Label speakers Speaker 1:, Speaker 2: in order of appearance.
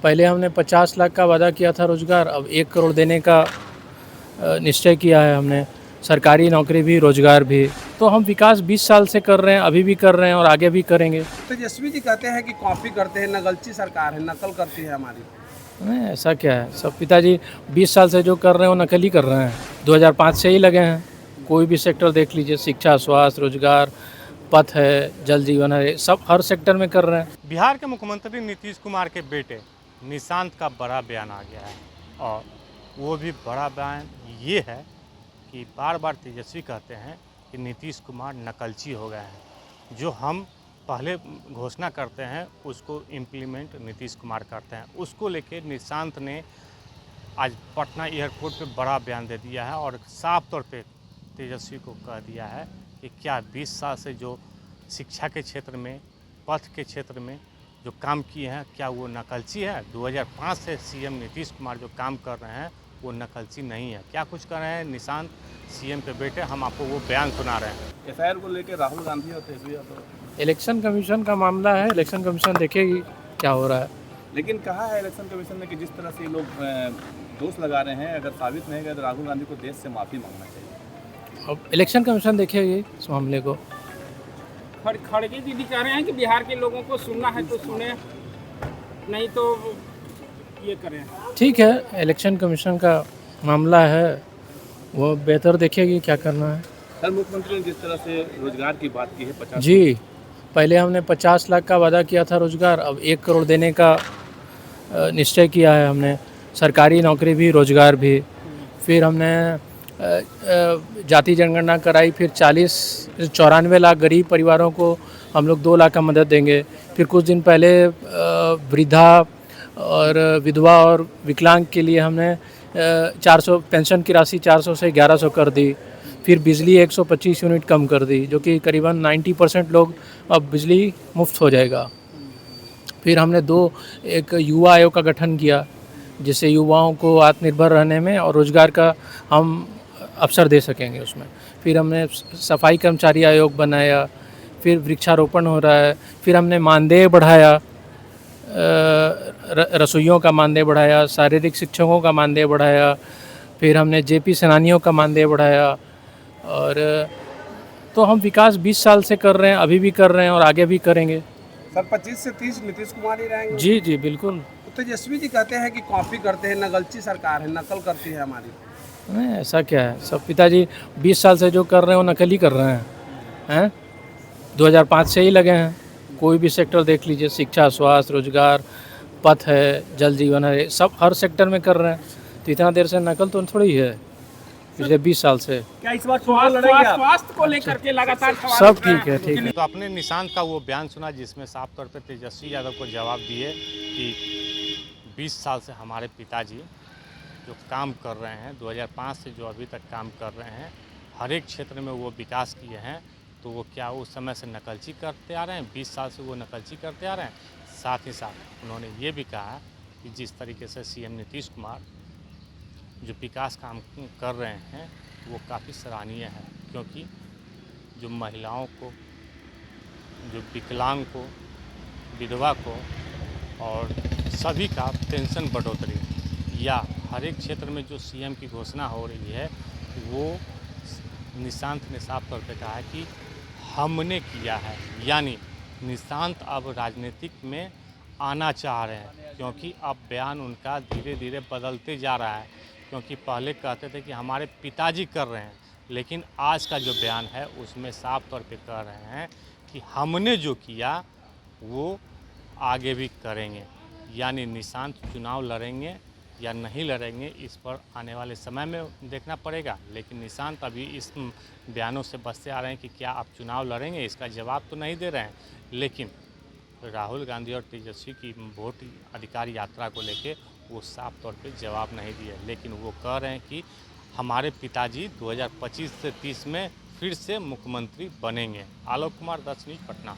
Speaker 1: पहले हमने 50 लाख का वादा किया था रोज़गार, अब 1 करोड़ देने का निश्चय किया है हमने। सरकारी नौकरी भी, रोज़गार भी। तो हम विकास 20 साल से कर रहे हैं, अभी भी कर रहे हैं और आगे भी करेंगे।
Speaker 2: तेजस्वी जी कहते हैं कि कॉपी करते हैं, नकलची सरकार है, नकल करती है हमारी।
Speaker 1: नहीं, ऐसा क्या है, सब पिताजी 20 साल से जो कर रहे हैं वो नकल ही कर रहे हैं। 2005 से ही लगे हैं। कोई भी सेक्टर देख लीजिए, शिक्षा, स्वास्थ्य, रोज़गार, पथ है, जल जीवन है, सब हर सेक्टर में कर रहे हैं।
Speaker 3: बिहार के मुख्यमंत्री नीतीश कुमार के बेटे निशांत का बड़ा बयान आ गया है और वो भी बड़ा बयान ये है कि बार बार तेजस्वी कहते हैं कि नीतीश कुमार नकलची हो गए हैं। जो हम पहले घोषणा करते हैं उसको इम्प्लीमेंट नीतीश कुमार करते हैं। उसको लेके निशांत ने आज पटना एयरपोर्ट पे बड़ा बयान दे दिया है और साफ तौर पे तेजस्वी को कह दिया है कि क्या 20 साल से जो शिक्षा के क्षेत्र में, पथ के क्षेत्र में जो काम किए हैं, क्या वो नकलची है? 2005 से सीएम नीतीश कुमार जो काम कर रहे हैं वो नकलची नहीं है। क्या कुछ कर रहे हैं निशांत सीएम के बेटे, हम आपको वो बयान सुना रहे हैं।
Speaker 2: एफआईआर को लेकर राहुल गांधी और तेजस्वी यादव,
Speaker 1: इलेक्शन कमीशन का मामला है, इलेक्शन कमीशन देखेगी क्या हो रहा है।
Speaker 2: लेकिन कहा है इलेक्शन कमीशन ने कि जिस तरह से ये लोग दोष लगा रहे हैं, अगर साबित नहीं गया तो राहुल गांधी को देश से माफ़ी मांगना चाहिए।
Speaker 1: अब इलेक्शन कमीशन देखेगी इस मामले को।
Speaker 4: खड़गे दीदी कह रहे हैं कि बिहार के लोगों को सुनना है तो सुने, नहीं तो ये करें।
Speaker 1: ठीक है, इलेक्शन कमीशन का मामला है, वो बेहतर देखेगी क्या करना है।
Speaker 2: सर, मुख्यमंत्री ने जिस तरह से रोजगार की बात की है 50
Speaker 1: जी, पहले हमने 50 लाख का वादा किया था रोज़गार, अब 1 करोड़ देने का निश्चय किया है हमने। सरकारी नौकरी भी, रोज़गार भी। फिर हमने जाति जनगणना कराई, फिर 94 लाख गरीब परिवारों को हम लोग 2 लाख का मदद देंगे। फिर कुछ दिन पहले वृद्धा और विधवा और विकलांग के लिए हमने 400 पेंशन की राशि 400 से 1100 कर दी। फिर बिजली 125 यूनिट कम कर दी, जो कि करीबन 90% लोग अब बिजली मुफ्त हो जाएगा। फिर हमने एक युवा आयोग का गठन किया, जिससे युवाओं को आत्मनिर्भर रहने में और रोज़गार का हम अवसर दे सकेंगे उसमें। फिर हमने सफाई कर्मचारी आयोग बनाया, फिर वृक्षारोपण हो रहा है। फिर हमने मानदेय बढ़ाया, रसोइयों का मानदेय बढ़ाया, शारीरिक शिक्षकों का मानदेय बढ़ाया। फिर हमने जेपी सेनानियों का मानदेय बढ़ाया। और तो हम विकास 20 साल से कर रहे हैं, अभी भी कर रहे हैं और आगे भी करेंगे।
Speaker 2: सर, 25 से 30 नीतीश कुमार ही रहेंगे।
Speaker 1: जी जी बिल्कुल।
Speaker 2: तो तेजस्वी जी कहते हैं कि कॉपी करते हैं, नकलची सरकार है, नकल करती है हमारी।
Speaker 1: नहीं, ऐसा क्या है, सब पिताजी 20 साल से जो कर रहे हैं वो नकल ही कर रहे हैं। 2005 से ही लगे हैं। कोई भी सेक्टर देख लीजिए, शिक्षा, स्वास्थ्य, रोज़गार, पथ है, जल जीवन है, सब हर सेक्टर में कर रहे हैं। तो इतना देर से नकल तो थोड़ी है, पिछले 20 साल से।
Speaker 4: क्या इस बार स्वास्थ्य को लेकर के लगातार
Speaker 1: सब ठीक है, ठीक है।
Speaker 3: तो आपने निशांत का वो बयान सुना जिसमें साफ तौर पे तेजस्वी यादव को जवाब दिए कि 20 साल से हमारे पिताजी जो काम कर रहे हैं, 2005 से जो अभी तक काम कर रहे हैं, हर एक क्षेत्र में वो विकास किए हैं। तो वो क्या उस समय से नकलची करते आ रहे हैं? 20 साल से वो नकलची करते आ रहे हैं। साथ ही साथ उन्होंने ये भी कहा कि जिस तरीके से सीएम नीतीश कुमार जो विकास काम कर रहे हैं वो काफ़ी सराहनीय है, क्योंकि जो महिलाओं को, जो विकलांग को, विधवा को और सभी का पेंशन बढ़ोतरी या हर एक क्षेत्र में जो सीएम की घोषणा हो रही है, वो निशांत ने साफ तौर पे कहा है कि हमने किया है। यानी निशांत अब राजनीतिक में आना चाह रहे हैं, क्योंकि अब बयान उनका धीरे धीरे बदलते जा रहा है। क्योंकि पहले कहते थे कि हमारे पिताजी कर रहे हैं, लेकिन आज का जो बयान है उसमें साफ तौर पे कह रहे हैं कि हमने जो किया वो आगे भी करेंगे। यानी निशांत चुनाव लड़ेंगे या नहीं लड़ेंगे, इस पर आने वाले समय में देखना पड़ेगा। लेकिन निशांत अभी इस बयानों से बचते आ रहे हैं कि क्या आप चुनाव लड़ेंगे, इसका जवाब तो नहीं दे रहे हैं। लेकिन राहुल गांधी और तेजस्वी की वोट अधिकार यात्रा को लेके वो साफ तौर पे जवाब नहीं दिए, लेकिन वो कह रहे हैं कि हमारे पिताजी 2025 से 30 में फिर से मुख्यमंत्री बनेंगे। आलोक कुमार, 10 न्यूज़, पटना।